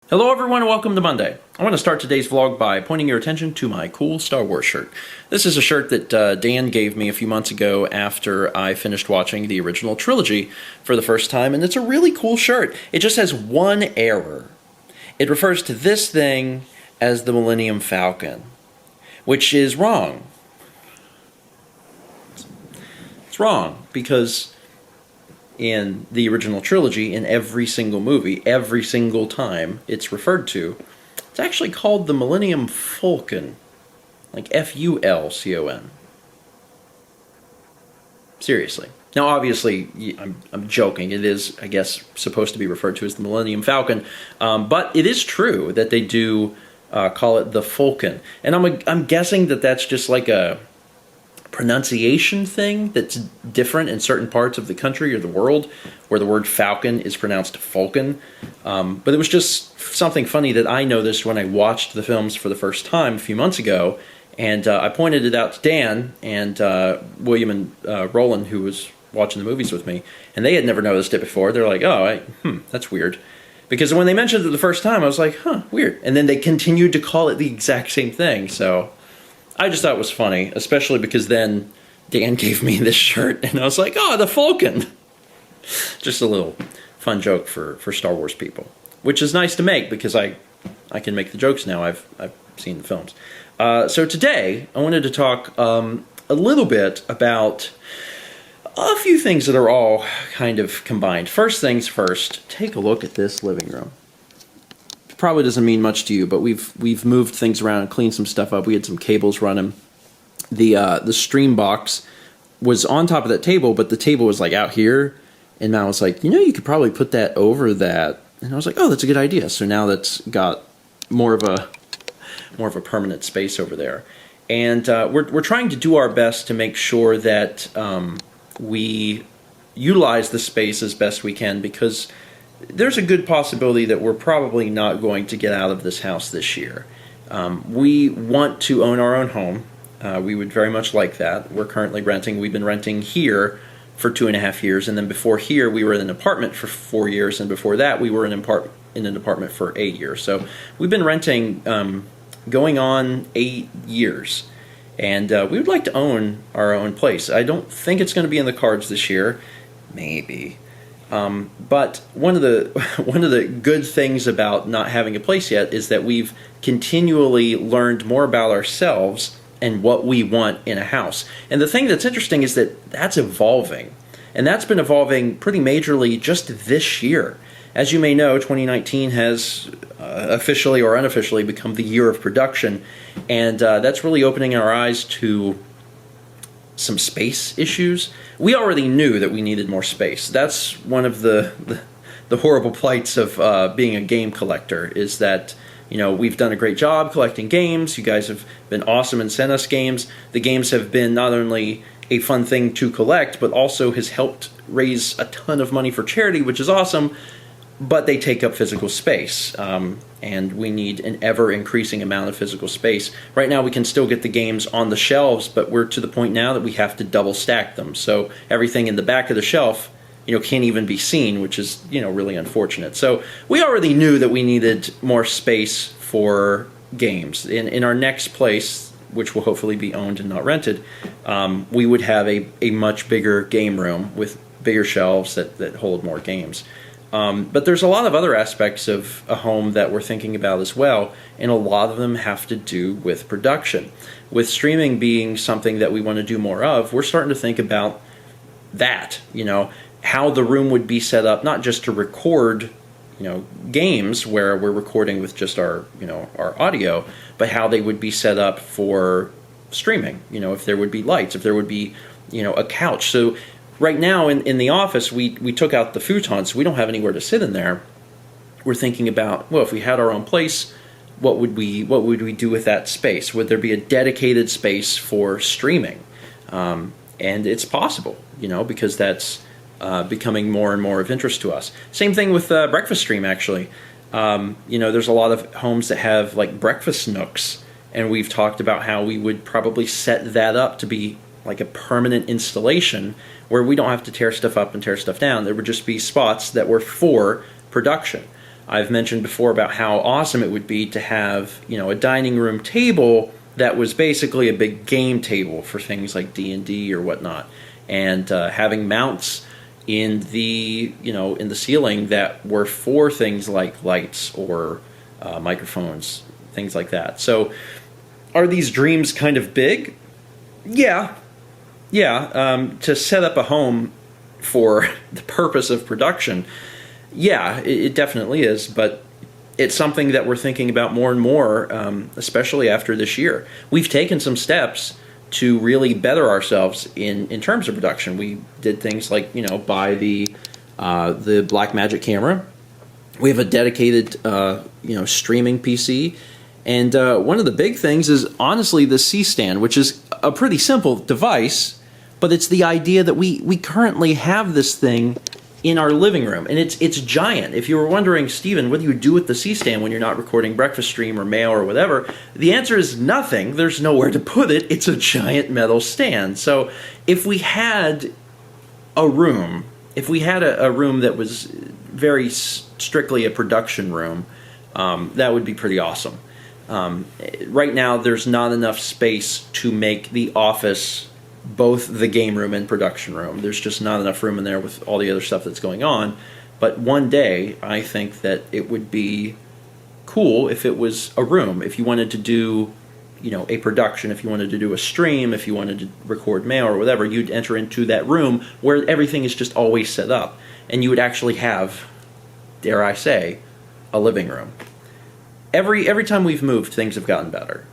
Hello everyone and welcome to Monday. I want to start today's vlog by pointing your attention to my cool Star Wars shirt. This is a shirt that Dan gave me a few months ago after I finished watching the original trilogy for the first time, and it's a really cool shirt. It just has one error. It refers to this thing as the Millennium Falcon, which is wrong. It's wrong because in the original trilogy, in every single movie, every single time it's referred to, it's actually called the Millennium Fulcon. Like F-U-L-C-O-N. Seriously. Now, obviously, I'm joking. It is, I guess, supposed to be referred to as the Millennium Falcon. But it is true that they do call it the Fulcon. And I'm guessing that that's just like a pronunciation thing that's different in certain parts of the country or the world where the word falcon is pronounced falcon. But it was just something funny that I noticed when I watched the films for the first time a few months ago, and I pointed it out to Dan and William and Roland, who was watching the movies with me, and they had never noticed it before. They're like, oh, that's weird. Because when they mentioned it the first time, I was like, huh, weird. And then they continued to call it the exact same thing, so I just thought it was funny, especially because then Dan gave me this shirt, and I was like, oh, the Fulcon! Just a little fun joke for Star Wars people, which is nice to make because I can make the jokes now. I've seen the films. So today, I wanted to talk a little bit about a few things that are all kind of combined. First things first, take a look at this living room. Probably doesn't mean much to you, but we've moved things around and cleaned some stuff up. We had some cables running. The stream box was on top of that table, but the table was like out here, and Mal was like, you could probably put that over that. And I was like, oh, that's a good idea. So now that's got more of a permanent space over there. And we're trying to do our best to make sure that we utilize the space as best we can, because there's a good possibility that we're probably not going to get out of this house this year. We want to own our own home. We would very much like that. We're currently renting. We've been renting here for 2.5 years, and then before here we were in an apartment for 4 years, and before that we were in an apartment for 8 years. So we've been renting going on 8 years, and we would like to own our own place. I don't think it's going to be in the cards this year. Maybe. But one of the good things about not having a place yet is that we've continually learned more about ourselves and what we want in a house. And the thing that's interesting is that that's evolving. And that's been evolving pretty majorly just this year. As you may know, 2019 has officially or unofficially become the year of production. And that's really opening our eyes to some space issues. We already knew that we needed more space. That's one of the horrible plights of being a game collector, is that we've done a great job collecting games. You guys have been awesome and sent us games. The games have been not only a fun thing to collect, but also has helped raise a ton of money for charity, which is awesome, but they take up physical space. And we need an ever-increasing amount of physical space. Right now we can still get the games on the shelves, but we're to the point now that we have to double stack them. So everything in the back of the shelf can't even be seen, which is really unfortunate. So we already knew that we needed more space for games. In our next place, which will hopefully be owned and not rented, we would have a much bigger game room with bigger shelves that hold more games. But there's a lot of other aspects of a home that we're thinking about as well, and a lot of them have to do with production. With streaming being something that we want to do more of, we're starting to think about that, how the room would be set up, not just to record, games where we're recording with just our audio, but how they would be set up for streaming, if there would be lights, if there would be, a couch. So right now in the office, we took out the futon, so we don't have anywhere to sit in there. We're thinking about, well, if we had our own place, what would we do with that space? Would there be a dedicated space for streaming? And it's possible, because that's becoming more and more of interest to us. Same thing with Breakfast Stream, actually. There's a lot of homes that have like breakfast nooks, and we've talked about how we would probably set that up to be like a permanent installation where we don't have to tear stuff up and tear stuff down. There would just be spots that were for production. I've mentioned before about how awesome it would be to have, a dining room table that was basically a big game table for things like D&D or whatnot, and having mounts in the ceiling that were for things like lights or microphones, things like that. So, are these dreams kind of big? Yeah. To set up a home for the purpose of production, yeah, it definitely is. But it's something that we're thinking about more and more, especially after this year. We've taken some steps to really better ourselves in terms of production. We did things like, buy the Blackmagic camera. We have a dedicated, streaming PC. And one of the big things is, honestly, the C-stand, which is a pretty simple device, but it's the idea that we currently have this thing in our living room, and it's giant. If you were wondering, Stephen, what do you do with the C-stand when you're not recording Breakfast Stream or Mail or whatever, the answer is nothing. There's nowhere to put it. It's a giant metal stand. So if we had a room, a room that was very strictly a production room, that would be pretty awesome. Right now, there's not enough space to make the office both the game room and production room. There's just not enough room in there with all the other stuff that's going on. But one day, I think that it would be cool if it was a room. If you wanted to do, a production, if you wanted to do a stream, if you wanted to record mail or whatever, you'd enter into that room where everything is just always set up. And you would actually have, dare I say, a living room. Every time we've moved, things have gotten better.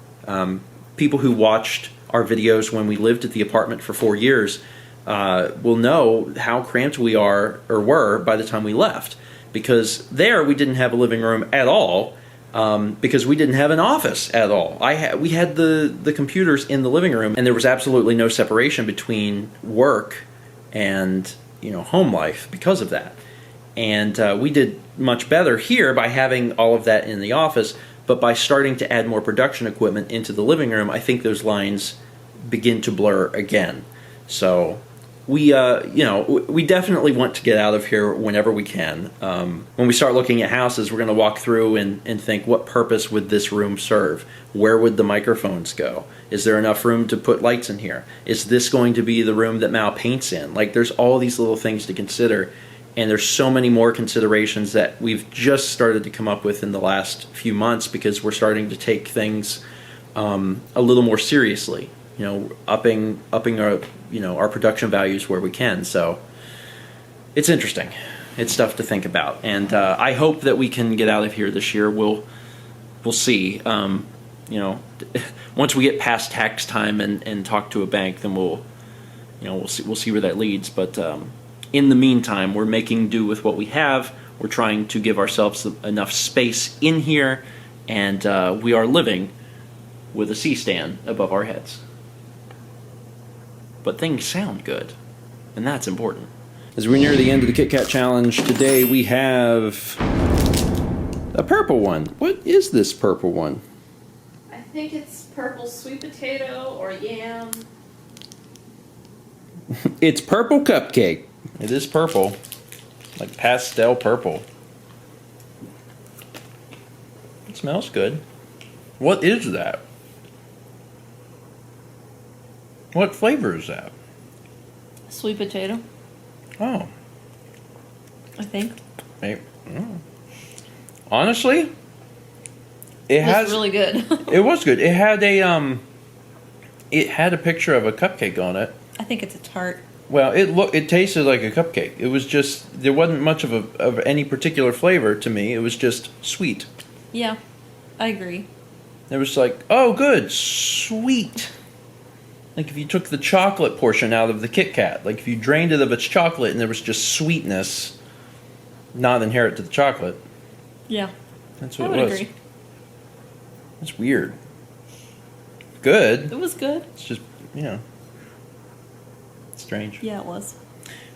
People who watched our videos when we lived at the apartment for 4 years will know how cramped we were by the time we left. Because there we didn't have a living room at all, because we didn't have an office at all. We had the computers in the living room, and there was absolutely no separation between work and home life because of that. And we did much better here by having all of that in the office. But by starting to add more production equipment into the living room, I think those lines begin to blur again. So we definitely want to get out of here whenever we can. When we start looking at houses, we're going to walk through and think, what purpose would this room serve? Where would the microphones go? Is there enough room to put lights in here? Is this going to be the room that Mal paints in? Like, there's all these little things to consider. And there's so many more considerations that we've just started to come up with in the last few months, because we're starting to take things a little more seriously. Upping our production values where we can. So it's interesting. It's stuff to think about, and I hope that we can get out of here this year. We'll see. Once we get past tax time and talk to a bank, then we'll see where that leads. But in the meantime, we're making do with what we have. We're trying to give ourselves enough space in here, and we are living with a C-stand above our heads. But things sound good, and that's important. As we near the end of the Kit Kat Challenge, today we have a purple one. What is this purple one? I think it's purple sweet potato or yam. It's purple cupcake. It is purple, like pastel purple. It smells good. What is that? What flavor is that? Sweet potato. Oh. I think. Maybe. Honestly, it was really good. It was good. It had a picture of a cupcake on it. I think it's a tart. Well, it tasted like a cupcake. It was just, there wasn't much of any particular flavor to me. It was just sweet. Yeah, I agree. It was like, oh, good, sweet. Like if you took the chocolate portion out of the Kit Kat, like if you drained it of its chocolate and there was just sweetness, not inherent to the chocolate. Yeah, that's what I it was. agree. It's weird. Good. It was good. It's just, strange. Yeah, it was.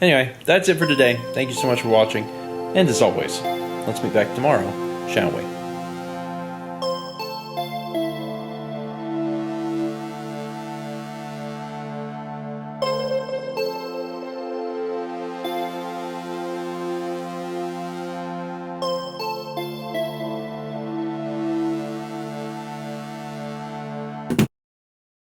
Anyway, that's it for today. Thank you so much for watching. And as always, let's meet back tomorrow, shall we?